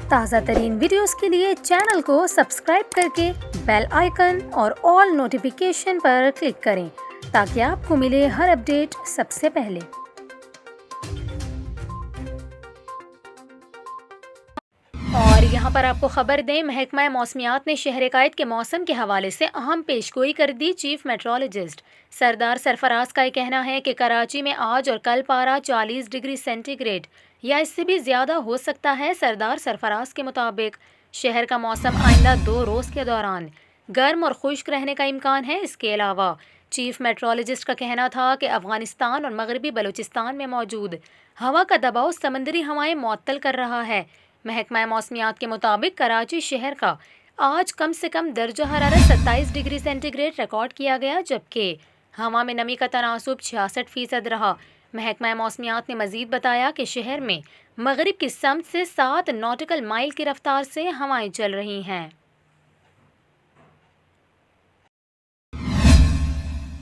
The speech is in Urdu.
تازہ ترین ویڈیوز کے لیے چینل کو سبسکرائب کر کے بیل آئیکن اور آل نوٹیفیکیشن پر کلک کریں تاکہ آپ کو ملے ہر اپڈیٹ سب سے پہلے۔ اور یہاں پر آپ کو خبر دیں، محکمہ موسمیات نے شہر قائد کے موسم کے حوالے سے اہم پیشگوئی کر دی۔ چیف میٹرولوجسٹ سردار سرفراز کا یہ کہنا ہے کہ کراچی میں آج اور کل پارہ 40 ڈگری سینٹی گریڈ یا اس سے بھی زیادہ ہو سکتا ہے۔ سردار سرفراز کے مطابق شہر کا موسم آئندہ 2 روز کے دوران گرم اور خشک رہنے کا امکان ہے۔ اس کے علاوہ چیف میٹرولوجسٹ کا کہنا تھا کہ افغانستان اور مغربی بلوچستان میں موجود ہوا کا دباؤ سمندری ہوائیں معطل کر رہا ہے۔ محکمہ موسمیات کے مطابق کراچی شہر کا آج کم سے کم درجہ حرارت 27 ڈگری سینٹی گریڈ ریکارڈ کیا گیا، جبکہ ہوا میں نمی کا تناسب 66% رہا۔ محکمہ موسمیات نے مزید بتایا کہ شہر میں مغرب کی سمت سے 7 ناٹیکل مائل کی رفتار سے ہوائیں چل رہی ہیں۔